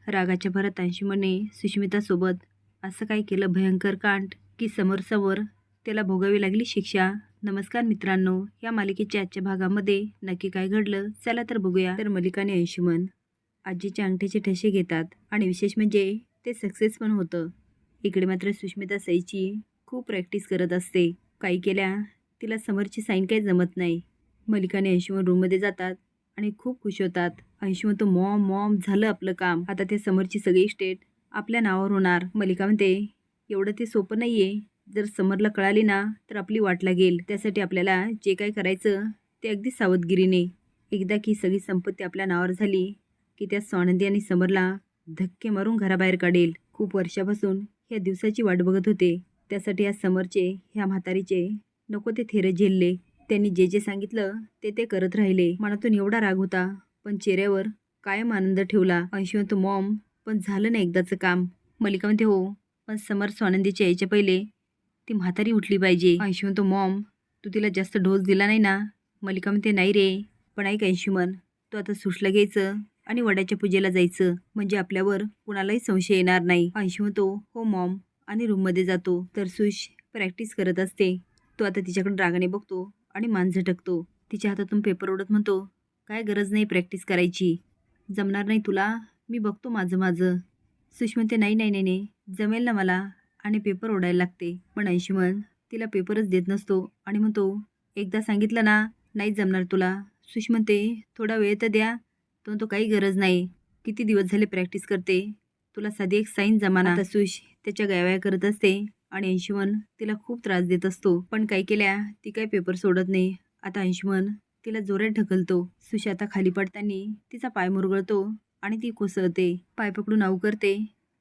रागाच्या भरात अंशुमने सुष्मितासोबत असं काय केलं भयंकर कांड की समोर त्याला भोगावी लागली शिक्षा. नमस्कार मित्रांनो, या मालिकेच्या आजच्या भागामध्ये नक्की काय घडलं चला तर बघूया. तर मलिका आणि अंशुमन आजीच्या अंगठीचे ठसे घेतात आणि विशेष म्हणजे ते सक्सेस पण होतं. इकडे मात्र सुष्मिता सईची खूप प्रॅक्टिस करत असते. काही केल्या तिला समोरची साईन काही जमत नाही. मलिका आणि अंशुमन रूममध्ये जातात आणि खूप खुश होतात. अंशुमन तो मॉम मॉम झालं आपलं काम, आता ते समोरची सगळी स्टेट आपल्या नावावर होणार. मलिका म्हणते एवढं ते सोपं नाहीये, जर समरला कळाली ना तर आपली वाट लागेल. त्यासाठी आपल्याला जे काय करायचं ते अगदी सावधगिरीने. एकदा की सगळी संपत्ती आपल्या नावावर झाली की त्या स्वानंदी आणि समरला धक्के मारून घराबाहेर काढेल. खूप वर्षापासून ह्या दिवसाची वाट बघत होते. त्यासाठी या समरचे ह्या म्हातारीचे नको ते थेरे झेलले. त्यांनी जे जे सांगितलं ते ते करत राहिले. मनातून एवढा राग होता पण चेहऱ्यावर कायम आनंद ठेवला. अंशुमन तो मॉम पण झालं ना एकदाचं काम. मलिका म्हणते हो, पण समर स्वानंदीच्या यायच्या पहिले ती म्हातारी उठली पाहिजे. अंशुमन तो मॉम तू तिला जास्त डोस दिला नाही ना. मलिका म्हणते नाही रे, पण ऐक अंशुमन, तू आता सुशला घ्यायचं आणि वडाच्या पूजेला जायचं, म्हणजे आपल्यावर कुणालाही संशय येणार नाही. अंशुमन तो हो मॉम आणि रूममध्ये जातो. तर सुश प्रॅक्टिस करत असते. तो आता तिच्याकडे रागाने बघतो आणि मान झटकतो. तिच्या हातातून पेपर ओढत म्हणतो काय गरज नाही प्रॅक्टिस करायची, जमणार नाही तुला, मी बघतो माझं. सुष म्हणते नाही नाही नाही नाही जमेल ना मला, आणि पेपर ओढायला लागते. पण अंशुमन तिला पेपरच देत नसतो आणि म्हणतो एकदा सांगितलं ना नाही जमणार तुला. सुष म्हणते थोडा वेळ तर द्या. तो म्हणतो काही गरज नाही, किती दिवस झाले प्रॅक्टिस करते, तुला साधी एक साईन जमाना. आता सुश त्याच्या गायवाया करत असते आणि अंशुमन तिला खूप त्रास देत असतो. पण काही केल्या ती काही पेपर सोडत नाही. आता अंशुमन तिला जोरात ढकलतो. सुश आता खाली पडताना तिचा पाय मुरगळतो आणि ती कोसळते. पाय पकडून आऊ करते.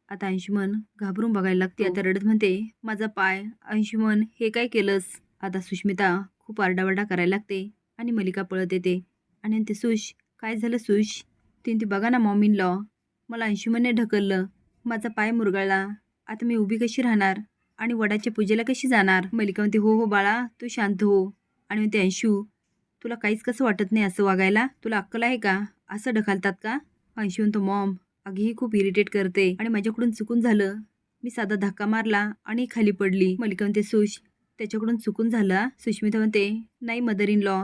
आता अंशुमन घाबरून बघायला लागते. आता रडत म्हणते माझा पाय. अंशुमन हे काय केलंस. आता सुष्मिता खूप आरडाओरडा करायला लागते आणि मलिका पळत येते आणि म्हणते सुश काय झालं सुश. ती बघा ना मॉम इन लॉ, मला अंशुमनने ढकललं, माझा पाय मुरगळला, आता मी उभी कशी राहणार आणि वडाच्या पूजेला कशी जाणार. मलिका म्हणते हो हो बाळा तू शांत हो. आणि म्हणते अंशू तुला काहीच कसं वाटत नाही असं वागायला, तुला अक्कल आहे का, असं ढकलतात का. अंशू म्हणतो मॉम अगं ही खूप इरिटेट करते आणि माझ्याकडून चुकून झालं, मी साधा धक्का मारला आणि खाली पडली. मलिका म्हणते सुश त्याच्याकडून चुकून झालं. सुष्मिता म्हणते नाही मदर इन लॉ,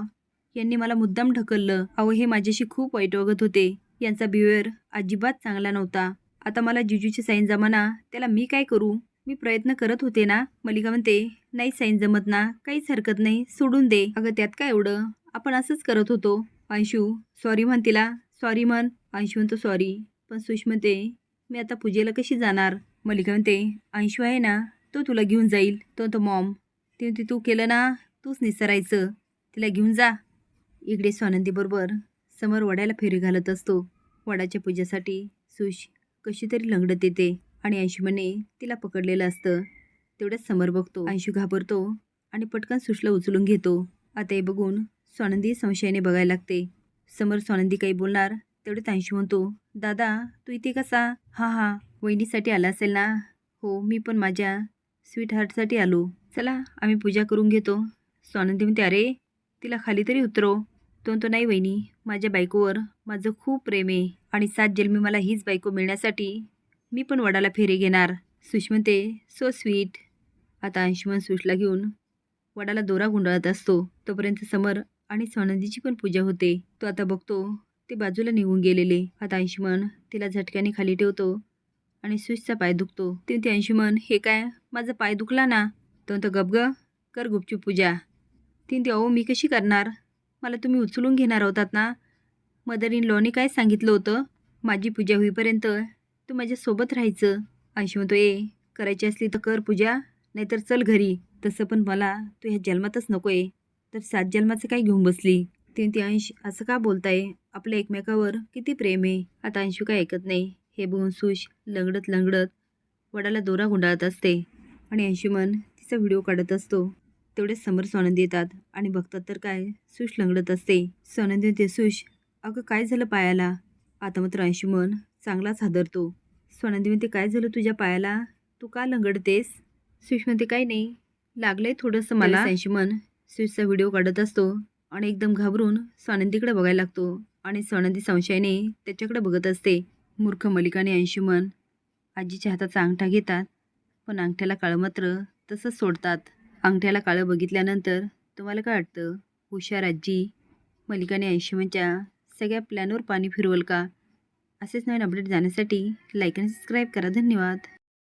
यांनी मला मुद्दाम ढकललं. अहो हे माझ्याशी खूप वाईट वागत होते, यांचा बिहेवियर अजिबात चांगला नव्हता. आता मला जिजूची साईन जमाना, त्याला मी काय करू, मी प्रयत्न करत होते ना. मलिका म्हणते नाही साईन जमत ना, काहीच हरकत नाही, सोडून दे. अगं त्यात काय एवढं, आपण असंच करत होतो. अंशू सॉरी म्हण तिला, सॉरी म्हण. अंशू म्हणतो सॉरी, पण सुष म्हणते मी आता पूजेला कशी जाणार. मलिका म्हणते अंशू आहे ना, तो तुला घेऊन जाईल. तो मॉम ती म्हणते तू केलं ना, तूच निसरायचं, तिला घेऊन जा. इकडे स्वानंदी बरोबर समोर वड्याला फेरी घालत असतो. वडाच्या पूजेसाठी सुश कशी तरी लंगडत येते आणि अंशुमने तिला पकडलेलं असतं. तेवढ्याच समोर बघतो. अंशू घाबरतो आणि पटकन सुशला उचलून घेतो. आता हे बघून स्वानंदी संशयाने बघायला लागते. समोर स्वानंदी काही बोलणार तेवढ्यात अंशू म्हणतो दादा तू इथे कसा. हां वहिनीसाठी आला असेल ना. हो मी पण माझ्या स्वीट हार्टसाठी आलो, चला आम्ही पूजा करून घेतो. स्वानंदी म्हणते अरे तिला खाली तरी उतरव. तो नाही वहिनी, माझ्या बायकोवर माझं खूप प्रेम आहे आणि 7 जन्मी मला हीच बायको मिळण्यासाठी मी पण वडाला फेरे घेणार. सुष म्हणते सो स्वीट. आता अंशुमन सुशला घेऊन वडाला दोरा गुंडाळत असतो. तोपर्यंत समर आणि स्वानंदीची पण पूजा होते. तो आता बघतो ते बाजूला निघून गेलेले. आता अंशुमन तिला झटक्याने खाली ठेवतो आणि सुशचा पाय दुखतो. ते अंशुमन हे काय, माझा पाय दुखला ना. तो गबग कर गुपचूप पूजा. ती अहो मी कशी करणार, मला तुम्ही उचलून घेणार होतात ना. मदर इन लॉने काय सांगितलं होतं, माझी पूजा होईपर्यंत तू माझ्यासोबत राहायचं. अंशू म्हणतो करायची असली तर कर पूजा, नाहीतर चल घरी. तसं पण मला तू ह्या जन्मातच नको आहे, तर 7 जन्माचं काय घेऊन बसली. ती अंश असं का बोलताय, आपल्या एकमेकावर किती प्रेम आहे. आता अंशू काय ऐकत नाही. हे बघून सुश लंगडत वडाला दोरा गुंडाळत असते आणि अंशुमन तिचा व्हिडिओ काढत असतो. तेवढेच समोर स्वानंदी येतात आणि बघतात तर काय सुश लंगडत असते. स्वानंदी म्हणते सुश अगं काय झालं पायाला. आता मात्र अंशुमन चांगलाच हादरतो. स्वानंदी म्हणते काय झालं तुझ्या पायाला, तू का लंगडतेस. सुश म्हणते काही नाही, लागलंय थोडंसं मला. अंशुमन सुशचा व्हिडिओ काढत असतो आणि एकदम घाबरून स्वानंदीकडे बघायला लागतो आणि स्वानंदी संशयाने त्याच्याकडे बघत असते. मूर्ख मलिका आणि अंशुमन आजीच्या हाताचा अंगठा घेतात, पण अंगठ्याला काळं मात्र तसंच सोडतात. अंगठ्याला काळं बघितल्यानंतर तुम्हाला काय वाटतं? हुशार आजी मलिका आणि अंशुमनच्या सगळ्या प्लॅनवर पाणी फिरवल का? असेच नवीन अपडेट जाण्यासाठी लाईक आणि सबस्क्राईब करा. धन्यवाद.